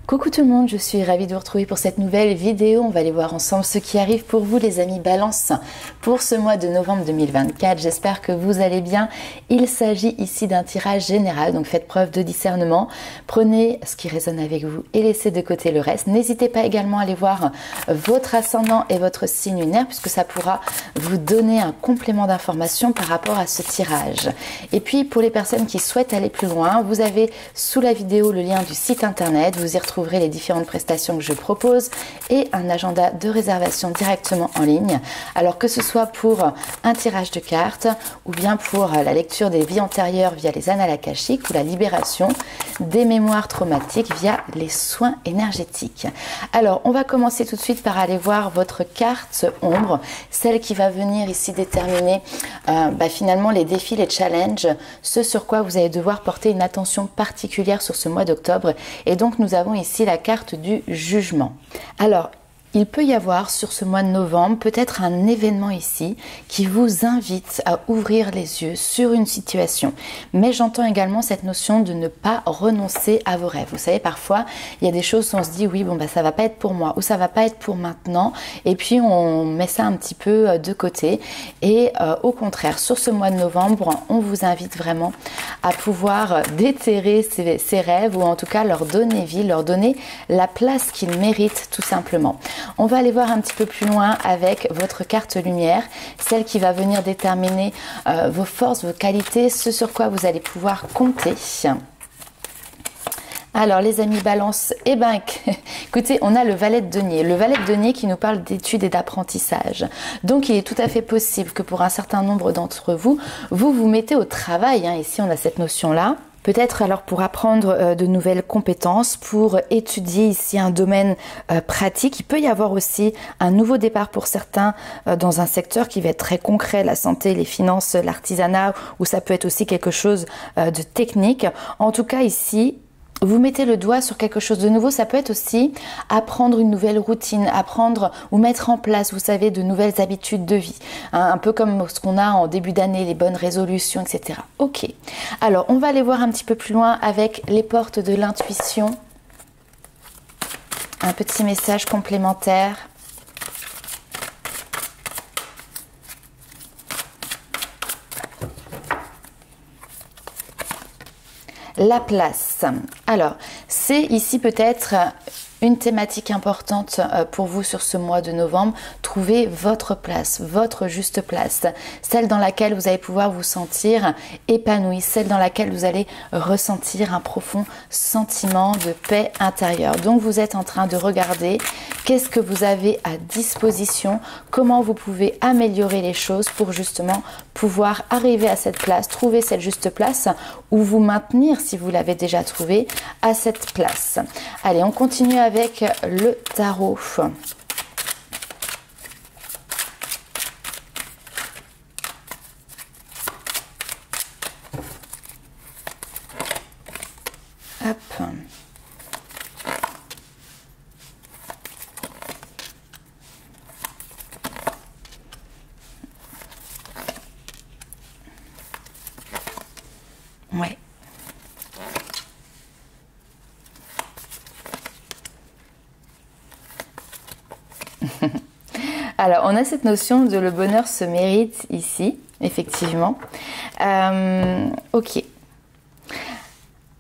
Coucou tout le monde, je suis ravie de vous retrouver pour cette nouvelle vidéo. On va aller voir ensemble ce qui arrive pour vous les amis Balance pour ce mois de novembre 2024. J'espère que vous allez bien. Il s'agit ici d'un tirage général, donc faites preuve de discernement. Prenez ce qui résonne avec vous et laissez de côté le reste. N'hésitez pas également à aller voir votre ascendant et votre signe lunaire puisque ça pourra vous donner un complément d'information par rapport à ce tirage. Et puis pour les personnes qui souhaitent aller plus loin, vous avez sous la vidéo le lien du site internet. Vous y retrouverez les différentes prestations que je propose et un agenda de réservation directement en ligne. Alors que ce soit pour un tirage de cartes ou bien pour la lecture des vies antérieures via les annales akashiques ou la libération des mémoires traumatiques via les soins énergétiques. Alors on va commencer tout de suite par aller voir votre carte ombre, celle qui va venir ici déterminer finalement les défis, les challenges, ce sur quoi vous allez devoir porter une attention particulière sur ce mois d'octobre. Et donc nous avons ici la carte du jugement. Alors, il peut y avoir sur ce mois de novembre peut-être un événement ici qui vous invite à ouvrir les yeux sur une situation. Mais j'entends également cette notion de ne pas renoncer à vos rêves. Vous savez, parfois, il y a des choses où on se dit oui, bon bah ça va pas être pour moi ou ça va pas être pour maintenant. Et puis on met ça un petit peu de côté. Et au contraire, sur ce mois de novembre, on vous invite vraiment à pouvoir déterrer ces rêves ou en tout cas leur donner vie, leur donner la place qu'ils méritent tout simplement. On va aller voir un petit peu plus loin avec votre carte lumière, celle qui va venir déterminer vos forces, vos qualités, ce sur quoi vous allez pouvoir compter. Alors les amis Balance, écoutez, on a le valet de denier. Le valet de denier qui nous parle d'études et d'apprentissage. Donc il est tout à fait possible que pour un certain nombre d'entre vous, vous mettez au travail. Ici on a cette notion-là. Peut-être alors pour apprendre de nouvelles compétences, pour étudier ici un domaine pratique. Il peut y avoir aussi un nouveau départ pour certains dans un secteur qui va être très concret, la santé, les finances, l'artisanat, ou ça peut être aussi quelque chose de technique. En tout cas ici, vous mettez le doigt sur quelque chose de nouveau. Ça peut être aussi apprendre une nouvelle routine, apprendre ou mettre en place, vous savez, de nouvelles habitudes de vie. Un peu comme ce qu'on a en début d'année, les bonnes résolutions, etc. Ok. Alors, on va aller voir un petit peu plus loin avec les portes de l'intuition. Un petit message complémentaire. La place. Alors, c'est ici peut-être une thématique importante pour vous sur ce mois de novembre. Trouvez votre place, votre juste place, celle dans laquelle vous allez pouvoir vous sentir épanoui, celle dans laquelle vous allez ressentir un profond sentiment de paix intérieure. Donc vous êtes en train de regarder qu'est-ce que vous avez à disposition, comment vous pouvez améliorer les choses pour justement pouvoir arriver à cette place, trouver cette juste place ou vous maintenir si vous l'avez déjà trouvé à cette place. Allez, on continue avec le tarot. Hop. Ouais. Alors, on a cette notion de le bonheur se mérite ici, effectivement. Ok.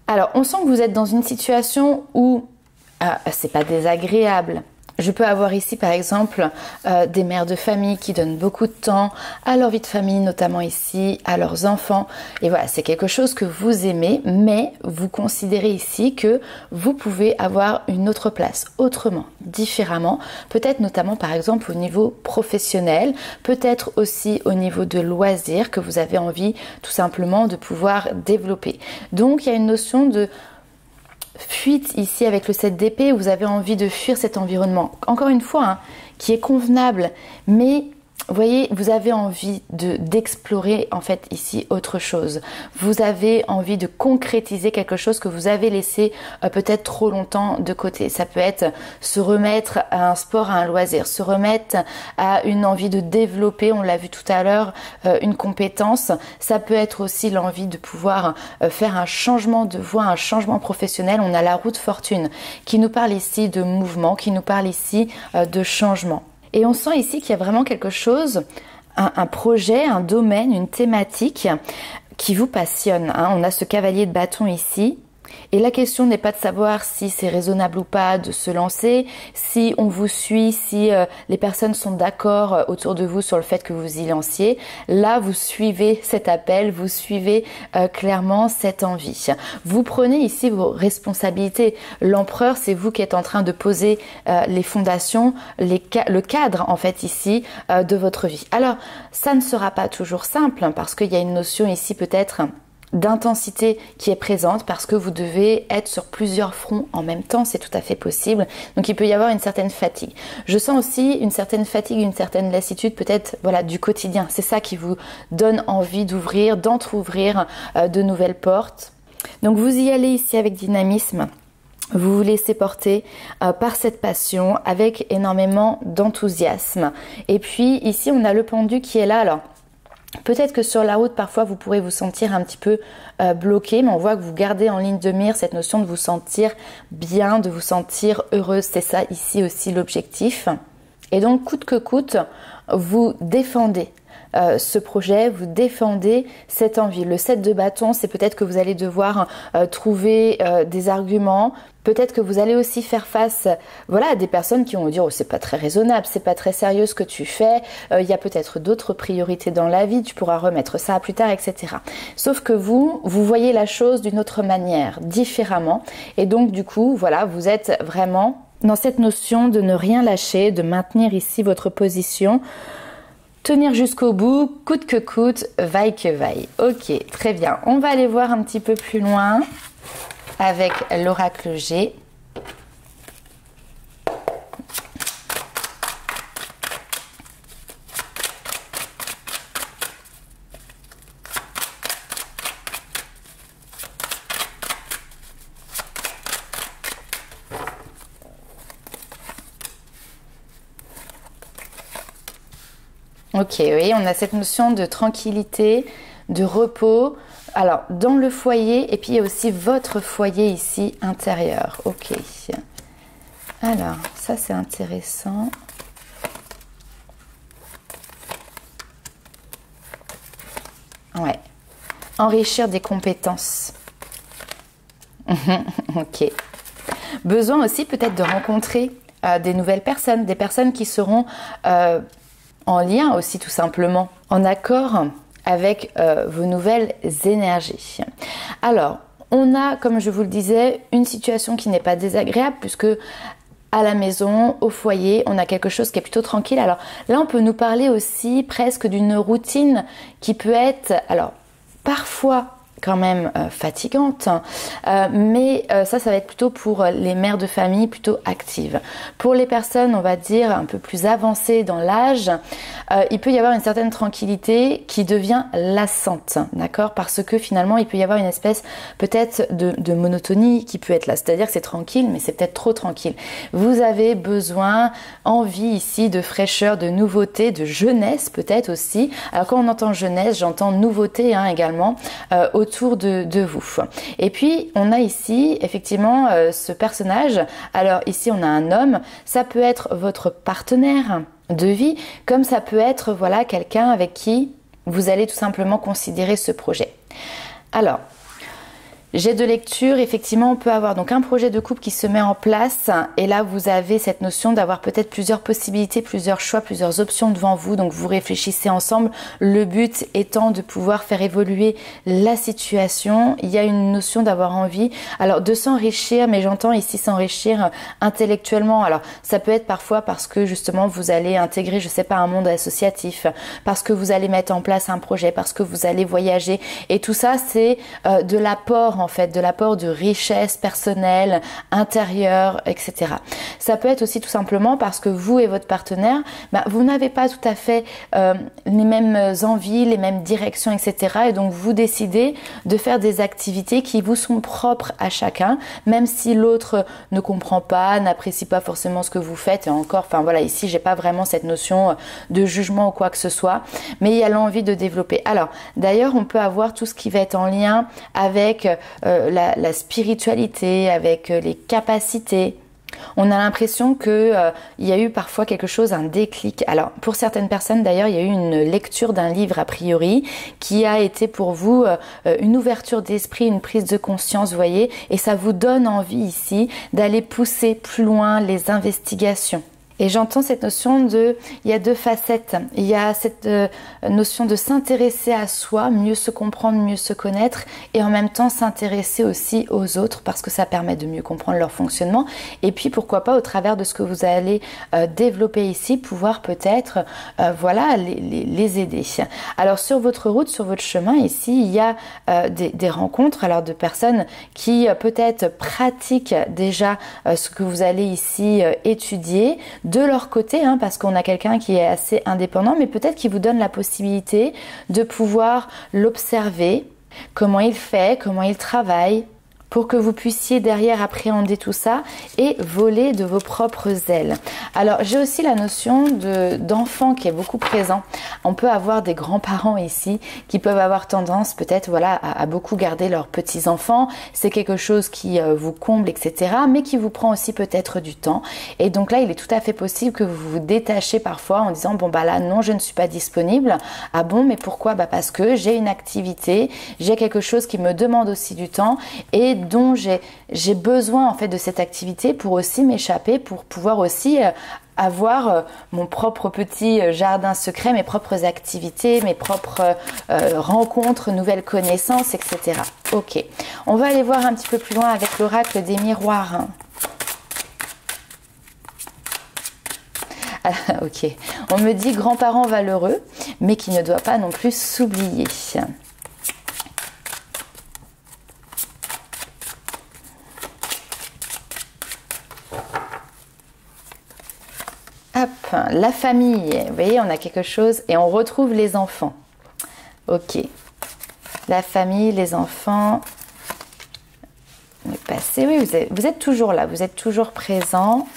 Alors, on sent que vous êtes dans une situation où c'est pas désagréable. Je peux avoir ici par exemple des mères de famille qui donnent beaucoup de temps à leur vie de famille, notamment ici, à leurs enfants. Et voilà, c'est quelque chose que vous aimez, mais vous considérez ici que vous pouvez avoir une autre place, autrement, différemment. Peut-être notamment par exemple au niveau professionnel, peut-être aussi au niveau de loisirs que vous avez envie tout simplement de pouvoir développer. Donc il y a une notion de fuite ici avec le 7 d'épée, vous avez envie de fuir cet environnement, encore une fois, qui est convenable, mais Vous voyez, vous avez envie d'explorer en fait ici autre chose. Vous avez envie de concrétiser quelque chose que vous avez laissé peut-être trop longtemps de côté. Ça peut être se remettre à un sport, à un loisir, se remettre à une envie de développer, on l'a vu tout à l'heure, une compétence. Ça peut être aussi l'envie de pouvoir faire un changement de voie, un changement professionnel. On a la roue de fortune qui nous parle ici de mouvement, qui nous parle ici de changement. Et on sent ici qu'il y a vraiment quelque chose, un projet, un domaine, une thématique qui vous passionne. On a ce cavalier de bâton ici. Et la question n'est pas de savoir si c'est raisonnable ou pas de se lancer, si on vous suit, si les personnes sont d'accord autour de vous sur le fait que vous y lanciez. Là, vous suivez cet appel, vous suivez clairement cette envie. Vous prenez ici vos responsabilités. L'empereur, c'est vous qui êtes en train de poser les fondations, le cadre en fait ici de votre vie. Alors, ça ne sera pas toujours simple parce qu'il y a une notion ici peut-être d'intensité qui est présente parce que vous devez être sur plusieurs fronts en même temps, c'est tout à fait possible. Donc il peut y avoir une certaine fatigue. Je sens aussi une certaine fatigue, une certaine lassitude peut-être voilà du quotidien. C'est ça qui vous donne envie d'ouvrir, d'entrouvrir de nouvelles portes. Donc vous y allez ici avec dynamisme. Vous vous laissez porter par cette passion avec énormément d'enthousiasme. Et puis ici on a le pendu qui est là. Alors peut-être que sur la route, parfois, vous pourrez vous sentir un petit peu bloqué, mais on voit que vous gardez en ligne de mire cette notion de vous sentir bien, de vous sentir heureuse. C'est ça ici aussi l'objectif. Et donc, coûte que coûte, vous défendez ce projet, vous défendez cette envie. Le 7 de bâton, c'est peut-être que vous allez devoir trouver des arguments. Peut-être que vous allez aussi faire face à des personnes qui vont vous dire oh, c'est pas très raisonnable, c'est pas très sérieux ce que tu fais, il y a peut-être d'autres priorités dans la vie, tu pourras remettre ça plus tard, etc. Sauf que vous voyez la chose d'une autre manière, différemment. Et donc du coup, vous êtes vraiment dans cette notion de ne rien lâcher, de maintenir ici votre position, tenir jusqu'au bout, coûte que coûte, vaille que vaille. Ok, très bien. On va aller voir un petit peu plus loin avec l'oracle G. Ok, oui, on a cette notion de tranquillité, de repos. Alors, dans le foyer, et puis il y a aussi votre foyer ici intérieur. Ok. Alors, ça c'est intéressant. Ouais. Enrichir des compétences. Ok. Besoin aussi peut-être de rencontrer des nouvelles personnes, des personnes qui seront en lien aussi tout simplement, en accord avec vos nouvelles énergies. Alors, on a, comme je vous le disais, une situation qui n'est pas désagréable puisque à la maison, au foyer, on a quelque chose qui est plutôt tranquille. Alors là, on peut nous parler aussi presque d'une routine qui peut être, alors parfois quand même fatigante, mais ça va être plutôt pour les mères de famille plutôt actives. Pour les personnes, on va dire, un peu plus avancées dans l'âge, il peut y avoir une certaine tranquillité qui devient lassante, d'accord? Parce que finalement, il peut y avoir une espèce peut-être de monotonie qui peut être là, c'est-à-dire que c'est tranquille, mais c'est peut-être trop tranquille. Vous avez besoin, envie ici de fraîcheur, de nouveauté, de jeunesse peut-être aussi. Alors quand on entend jeunesse, j'entends nouveauté également, autour de vous. Et puis on a ici effectivement ce personnage. Alors ici on a un homme, ça peut être votre partenaire de vie, comme ça peut être quelqu'un avec qui vous allez tout simplement considérer ce projet. Alors jet de lecture, effectivement on peut avoir donc un projet de couple qui se met en place et là vous avez cette notion d'avoir peut-être plusieurs possibilités, plusieurs choix, plusieurs options devant vous, donc vous réfléchissez ensemble, le but étant de pouvoir faire évoluer la situation. Il y a une notion d'avoir envie alors de s'enrichir, mais j'entends ici s'enrichir intellectuellement. Alors ça peut être parfois parce que justement vous allez intégrer, je sais pas, un monde associatif, parce que vous allez mettre en place un projet, parce que vous allez voyager, et tout ça c'est de l'apport en fait, de l'apport de richesse personnelle, intérieure, etc. Ça peut être aussi tout simplement parce que vous et votre partenaire, vous n'avez pas tout à fait les mêmes envies, les mêmes directions, etc. Et donc vous décidez de faire des activités qui vous sont propres à chacun, même si l'autre ne comprend pas, n'apprécie pas forcément ce que vous faites. Et encore, enfin voilà, ici j'ai pas vraiment cette notion de jugement ou quoi que ce soit, mais il y a l'envie de développer. Alors d'ailleurs, on peut avoir tout ce qui va être en lien avec la spiritualité, avec les capacités. On a l'impression que il y a eu parfois quelque chose, un déclic. Alors pour certaines personnes d'ailleurs, il y a eu une lecture d'un livre a priori qui a été pour vous une ouverture d'esprit, une prise de conscience, vous voyez, et ça vous donne envie ici d'aller pousser plus loin les investigations. Et j'entends cette notion de, il y a deux facettes. Il y a cette notion de s'intéresser à soi, mieux se comprendre, mieux se connaître, et en même temps s'intéresser aussi aux autres parce que ça permet de mieux comprendre leur fonctionnement. Et puis pourquoi pas au travers de ce que vous allez développer ici, pouvoir peut-être voilà, les aider. Alors sur votre route, sur votre chemin ici, il y a des rencontres alors de personnes qui peut-être pratiquent déjà ce que vous allez ici étudier de leur côté, parce qu'on a quelqu'un qui est assez indépendant, mais peut-être qui vous donne la possibilité de pouvoir l'observer, comment il fait, comment il travaille, pour que vous puissiez derrière appréhender tout ça et voler de vos propres ailes. Alors j'ai aussi la notion d'enfant qui est beaucoup présent. On peut avoir des grands-parents ici qui peuvent avoir tendance peut-être voilà, à beaucoup garder leurs petits-enfants. C'est quelque chose qui vous comble, etc. mais qui vous prend aussi peut-être du temps. Et donc là, il est tout à fait possible que vous vous détachez parfois en disant bon bah là non, je ne suis pas disponible. Ah bon, mais pourquoi? Parce que j'ai une activité, j'ai quelque chose qui me demande aussi du temps et dont j'ai besoin en fait de cette activité pour aussi m'échapper, pour pouvoir aussi avoir mon propre petit jardin secret, mes propres activités, mes propres rencontres, nouvelles connaissances, etc. Ok, on va aller voir un petit peu plus loin avec l'oracle des miroirs. Ok, on me dit grand-parent valeureux, mais qui ne doit pas non plus s'oublier. Hop, la famille, vous voyez, on a quelque chose et on retrouve les enfants. Ok, la famille, les enfants, le passé, oui, vous êtes toujours là, vous êtes toujours présent.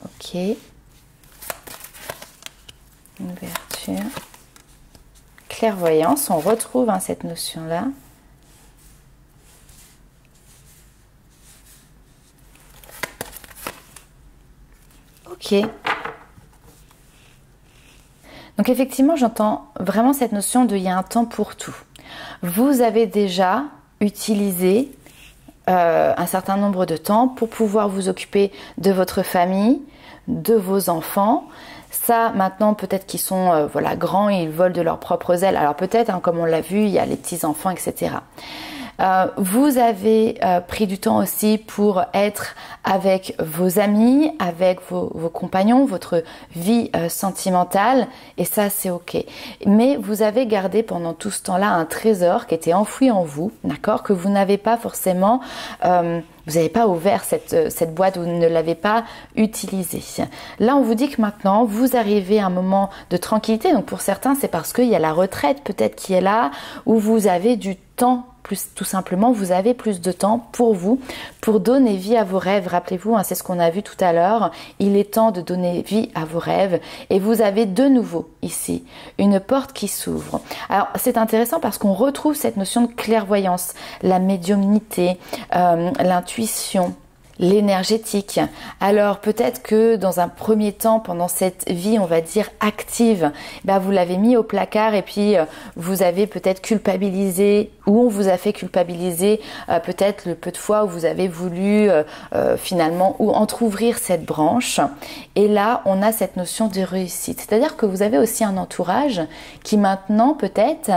Ok, ouverture, clairvoyance, on retrouve cette notion-là. Ok. Donc effectivement, j'entends vraiment cette notion de il y a un temps pour tout. Vous avez déjà utilisé un certain nombre de temps pour pouvoir vous occuper de votre famille, de vos enfants. Ça, maintenant, peut-être qu'ils sont voilà, grands et ils volent de leurs propres ailes. Alors peut-être, comme on l'a vu, il y a les petits-enfants, etc. Vous avez pris du temps aussi pour être avec vos amis, avec vos compagnons, votre vie sentimentale, et ça c'est ok. Mais vous avez gardé pendant tout ce temps-là un trésor qui était enfoui en vous, d'accord, que vous n'avez pas forcément, vous n'avez pas ouvert cette boîte, vous ne l'avez pas utilisée. Là, on vous dit que maintenant, vous arrivez à un moment de tranquillité. Donc pour certains, c'est parce qu'il y a la retraite peut-être qui est là, où vous avez du temps. Plus tout simplement, vous avez plus de temps pour vous, pour donner vie à vos rêves. Rappelez-vous, c'est ce qu'on a vu tout à l'heure. Il est temps de donner vie à vos rêves. Et vous avez de nouveau ici une porte qui s'ouvre. Alors, c'est intéressant parce qu'on retrouve cette notion de clairvoyance, la médiumnité, l'intuition, l'énergétique. Alors peut-être que dans un premier temps, pendant cette vie, on va dire active, vous l'avez mis au placard et puis vous avez peut-être culpabilisé ou on vous a fait culpabiliser peut-être le peu de fois où vous avez voulu finalement ou entrouvrir cette branche. Et là, on a cette notion de réussite. C'est-à-dire que vous avez aussi un entourage qui maintenant peut-être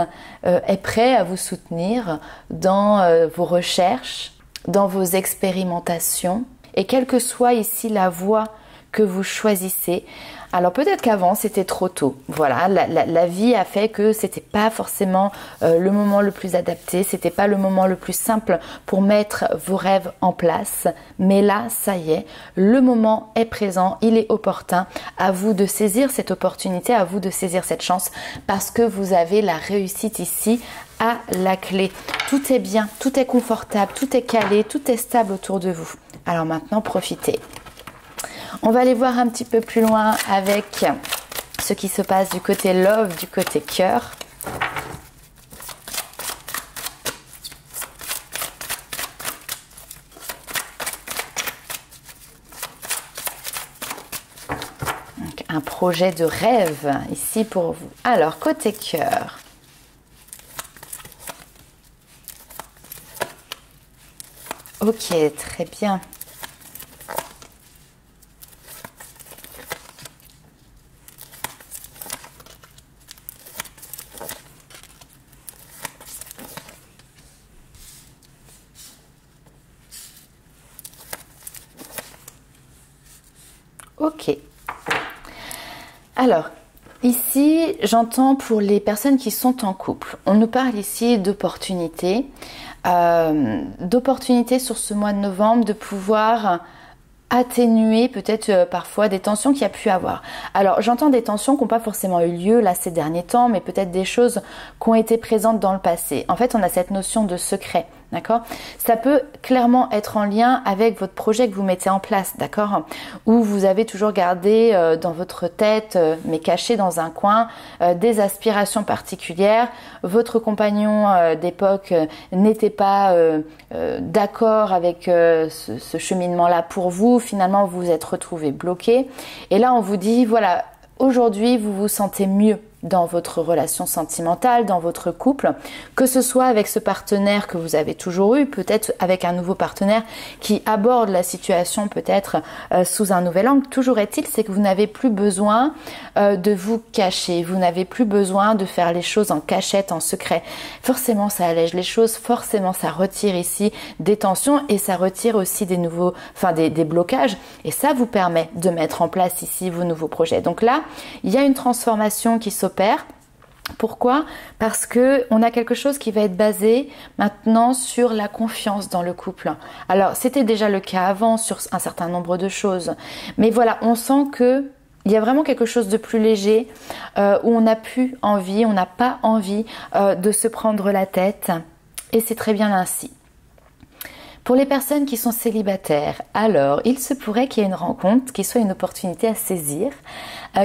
est prêt à vous soutenir dans vos recherches, dans vos expérimentations, et quelle que soit ici la voie que vous choisissez. Alors peut-être qu'avant c'était trop tôt, voilà, la vie a fait que c'était pas forcément le moment le plus adapté, c'était pas le moment le plus simple pour mettre vos rêves en place, mais là ça y est, le moment est présent, il est opportun, à vous de saisir cette opportunité, à vous de saisir cette chance parce que vous avez la réussite ici à la clé. Tout est bien, tout est confortable, tout est calé, tout est stable autour de vous. Alors maintenant profitez. On va aller voir un petit peu plus loin avec ce qui se passe du côté love, du côté cœur. Donc, un projet de rêve ici pour vous. Alors, côté cœur. Ok, très bien. Ok. Alors, ici, j'entends pour les personnes qui sont en couple. On nous parle ici d'opportunités. D'opportunités sur ce mois de novembre, de pouvoir atténuer peut-être parfois des tensions qu'il y a pu avoir. Alors j'entends des tensions qui n'ont pas forcément eu lieu là ces derniers temps, mais peut-être des choses qui ont été présentes dans le passé. En fait, on a cette notion de secret, d'accord? Ça peut clairement être en lien avec votre projet que vous mettez en place, d'accord? Où vous avez toujours gardé dans votre tête, mais caché dans un coin, des aspirations particulières. Votre compagnon d'époque n'était pas d'accord avec ce cheminement-là pour vous. Finalement, vous vous êtes retrouvé bloqué. Et là, on vous dit, voilà, aujourd'hui, vous vous sentez mieux dans votre relation sentimentale, dans votre couple, que ce soit avec ce partenaire que vous avez toujours eu, peut-être avec un nouveau partenaire qui aborde la situation peut-être sous un nouvel angle. Toujours est-il, c'est que vous n'avez plus besoin de vous cacher, vous n'avez plus besoin de faire les choses en cachette, en secret. Forcément, ça allège les choses, forcément, ça retire ici des tensions et ça retire aussi des nouveaux, des blocages et ça vous permet de mettre en place ici vos nouveaux projets. Donc là, il y a une transformation qui s'opère. Pourquoi? Parce que on a quelque chose qui va être basé maintenant sur la confiance dans le couple. Alors, c'était déjà le cas avant sur un certain nombre de choses. Mais voilà, on sent que il y a vraiment quelque chose de plus léger où on n'a plus envie, on n'a pas envie de se prendre la tête. Et c'est très bien ainsi. Pour les personnes qui sont célibataires, alors il se pourrait qu'il y ait une rencontre qui soit une opportunité à saisir,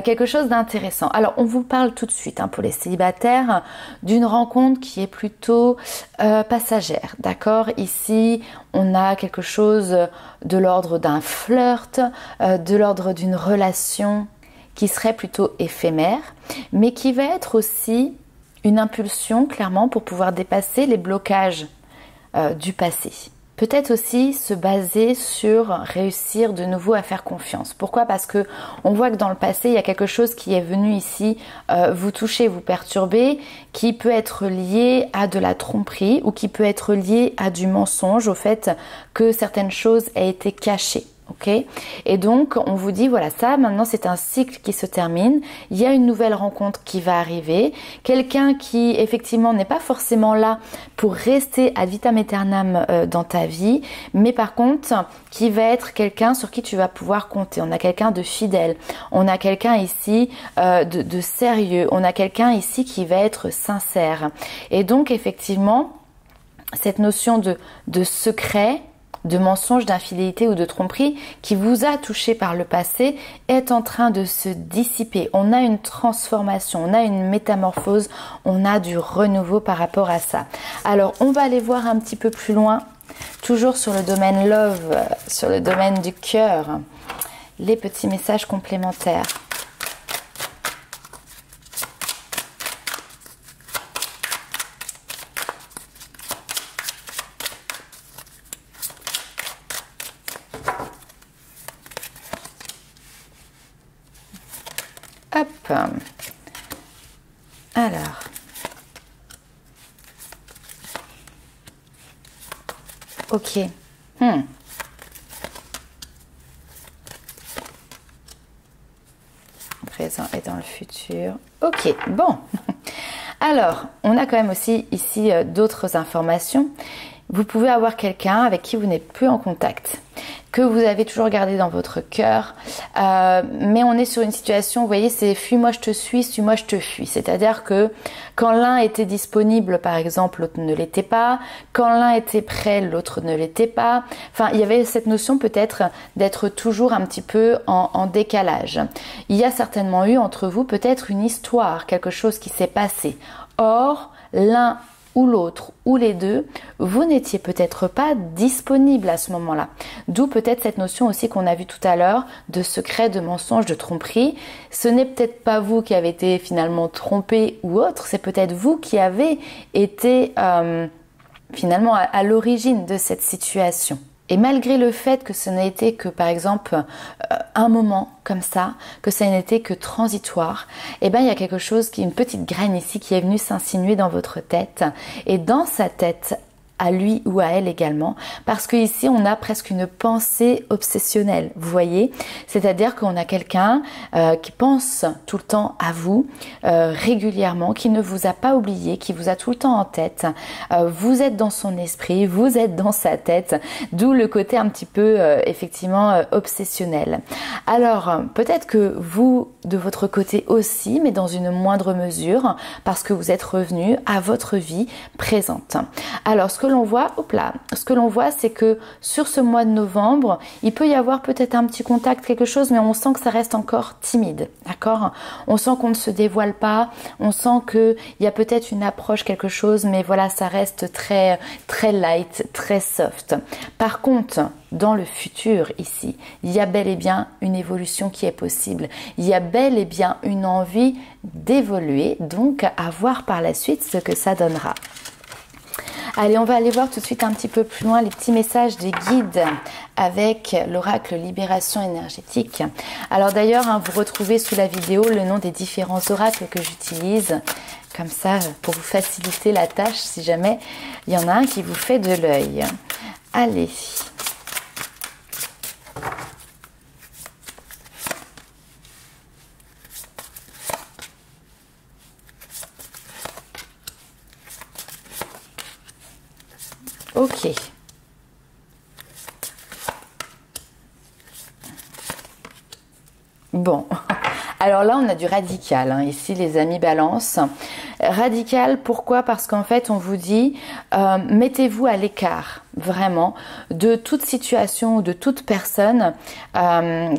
quelque chose d'intéressant. Alors on vous parle tout de suite pour les célibataires d'une rencontre qui est plutôt passagère, d'accord? Ici on a quelque chose de l'ordre d'un flirt, de l'ordre d'une relation qui serait plutôt éphémère, mais qui va être aussi une impulsion clairement pour pouvoir dépasser les blocages du passé. Peut-être aussi se baser sur réussir de nouveau à faire confiance. Pourquoi? Parce que on voit que dans le passé, il y a quelque chose qui est venu ici vous toucher, vous perturber, qui peut être lié à de la tromperie ou qui peut être lié à du mensonge, au fait que certaines choses aient été cachées. Okay. Et donc on vous dit voilà, ça maintenant c'est un cycle qui se termine, il y a une nouvelle rencontre qui va arriver, quelqu'un qui effectivement n'est pas forcément là pour rester ad vitam aeternam dans ta vie, mais par contre qui va être quelqu'un sur qui tu vas pouvoir compter. On a quelqu'un de fidèle, on a quelqu'un ici de sérieux, on a quelqu'un ici qui va être sincère. Et donc effectivement cette notion de secret, de mensonge, d'infidélité ou de tromperie qui vous a touché par le passé est en train de se dissiper. On a une transformation, on a une métamorphose, on a du renouveau par rapport à ça. Alors, on va aller voir un petit peu plus loin, toujours sur le domaine love, sur le domaine du cœur, les petits messages complémentaires. Hop. Alors. Ok. présent et dans le futur. Ok, bon. Alors, on a quand même aussi ici d'autres informations. Vous pouvez avoir quelqu'un avec qui vous n'êtes plus en contact, que vous avez toujours gardé dans votre cœur, mais on est sur une situation, vous voyez, c'est fuis-moi je te suis-moi je te fuis. C'est-à-dire que quand l'un était disponible, par exemple, l'autre ne l'était pas. Quand l'un était prêt, l'autre ne l'était pas. Enfin, il y avait cette notion peut-être d'être toujours un petit peu en décalage. Il y a certainement eu entre vous peut-être une histoire, quelque chose qui s'est passé. Or, l'un ou l'autre, ou les deux, vous n'étiez peut-être pas disponible à ce moment-là. D'où peut-être cette notion aussi qu'on a vue tout à l'heure de secret, de mensonge, de tromperie. Ce n'est peut-être pas vous qui avez été finalement trompé ou autre, c'est peut-être vous qui avez été finalement à l'origine de cette situation. Et malgré le fait que ce n'a été que, par exemple, un moment comme ça, que ça n'était que transitoire, eh bien, il y a quelque chose, une petite graine ici qui est venue s'insinuer dans votre tête. Et dans sa tête, à lui ou à elle également, parce que ici on a presque une pensée obsessionnelle, vous voyez, c'est-à-dire qu'on a quelqu'un qui pense tout le temps à vous régulièrement, qui ne vous a pas oublié, qui vous a tout le temps en tête, vous êtes dans son esprit, vous êtes dans sa tête, d'où le côté un petit peu effectivement obsessionnel. Alors peut-être que vous de votre côté aussi, mais dans une moindre mesure, parce que vous êtes revenu à votre vie présente. Alors ce que l'on voit, c'est que sur ce mois de novembre, il peut y avoir peut-être un petit contact, quelque chose, mais on sent que ça reste encore timide, d'accord? On sent qu'on ne se dévoile pas, on sent qu'il y a peut-être une approche, quelque chose, mais voilà, ça reste très, très light, très soft. Par contre, dans le futur ici, il y a bel et bien une évolution qui est possible. Il y a bel et bien une envie d'évoluer, donc à voir par la suite ce que ça donnera. Allez, on va aller voir tout de suite un petit peu plus loin les petits messages des guides avec l'oracle Libération énergétique. Alors d'ailleurs, vous retrouvez sous la vidéo le nom des différents oracles que j'utilise, comme ça pour vous faciliter la tâche si jamais il y en a un qui vous fait de l'œil. Allez. Ok. Bon, alors là on a du radical, hein, ici les amis balance. Radical, pourquoi? Parce qu'en fait on vous dit, mettez-vous à l'écart, vraiment, de toute situation ou de toute personne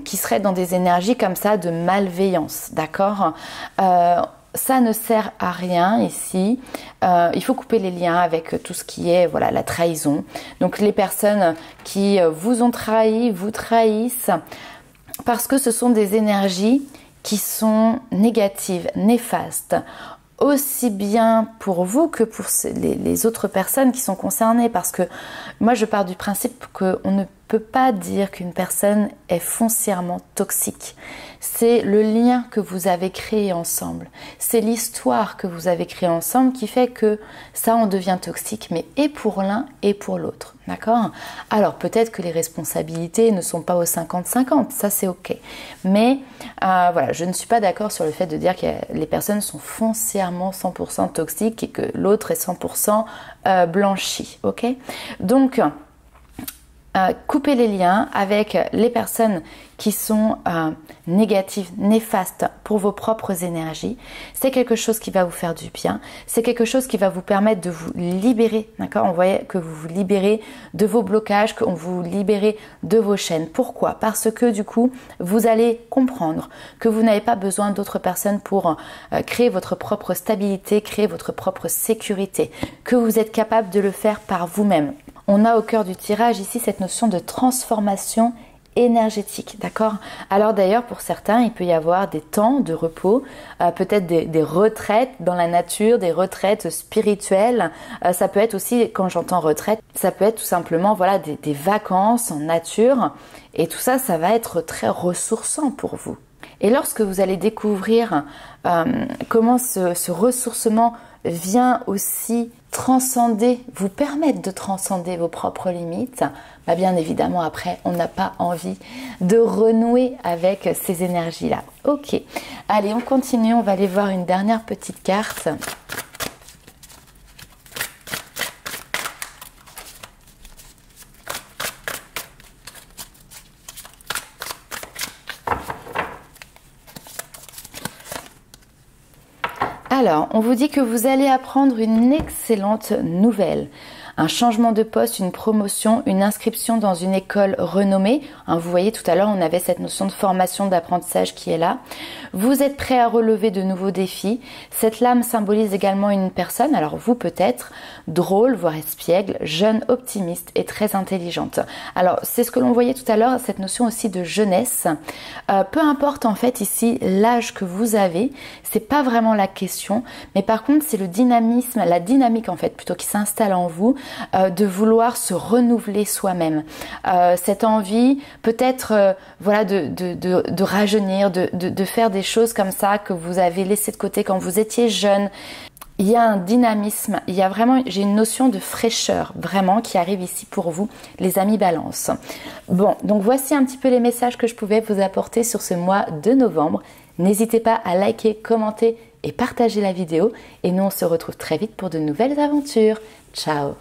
qui serait dans des énergies comme ça de malveillance, d'accord? Ça ne sert à rien ici. Il faut couper les liens avec tout ce qui est voilà, la trahison. Donc les personnes qui vous ont trahi, vous trahissent, parce que ce sont des énergies qui sont négatives, néfastes, aussi bien pour vous que pour les autres personnes qui sont concernées. Parce que moi je pars du principe qu'on ne peut pas dire qu'une personne est foncièrement toxique. C'est le lien que vous avez créé ensemble. C'est l'histoire que vous avez créée ensemble qui fait que ça en devient toxique, mais et pour l'un et pour l'autre. D'accord? Alors peut-être que les responsabilités ne sont pas au 50-50, ça c'est ok. Mais voilà, je ne suis pas d'accord sur le fait de dire que les personnes sont foncièrement 100% toxiques et que l'autre est 100% blanchi. Ok? Donc, couper les liens avec les personnes qui sont négatives, néfastes pour vos propres énergies. C'est quelque chose qui va vous faire du bien. C'est quelque chose qui va vous permettre de vous libérer. D'accord? On voit que vous vous libérez de vos blocages, que vous libérez de vos chaînes. Pourquoi? Parce que du coup, vous allez comprendre que vous n'avez pas besoin d'autres personnes pour créer votre propre stabilité, créer votre propre sécurité, que vous êtes capable de le faire par vous-même. On a au cœur du tirage ici cette notion de transformation énergétique, d'accord? Alors d'ailleurs pour certains il peut y avoir des temps de repos, peut-être des retraites dans la nature, des retraites spirituelles, ça peut être aussi, quand j'entends retraite, ça peut être tout simplement voilà des vacances en nature, et tout ça, ça va être très ressourçant pour vous. Et lorsque vous allez découvrir comment ce ressourcement vient aussi transcender, vous permettre de transcender vos propres limites, bah bien évidemment après on n'a pas envie de renouer avec ces énergies-là. Ok, allez on continue, on va aller voir une dernière petite carte. Alors, on vous dit que vous allez apprendre une excellente nouvelle. Un changement de poste, une promotion, une inscription dans une école renommée. Vous voyez, tout à l'heure, on avait cette notion de formation, d'apprentissage qui est là. Vous êtes prêt à relever de nouveaux défis. Cette lame symbolise également une personne, alors vous peut-être, drôle, voire espiègle, jeune, optimiste et très intelligente. Alors, c'est ce que l'on voyait tout à l'heure, cette notion aussi de jeunesse. Peu importe en fait ici l'âge que vous avez, c'est pas vraiment la question, mais par contre, c'est le dynamisme, la dynamique en fait, plutôt qui s'installe en vous, de vouloir se renouveler soi-même. Cette envie peut-être voilà, de rajeunir, de faire des choses comme ça que vous avez laissé de côté quand vous étiez jeune. Il y a un dynamisme, il y a vraiment, j'ai une notion de fraîcheur vraiment qui arrive ici pour vous, les amis Balance. Bon, donc voici un petit peu les messages que je pouvais vous apporter sur ce mois de novembre. N'hésitez pas à liker, commenter et partager la vidéo. Et nous, on se retrouve très vite pour de nouvelles aventures. Ciao!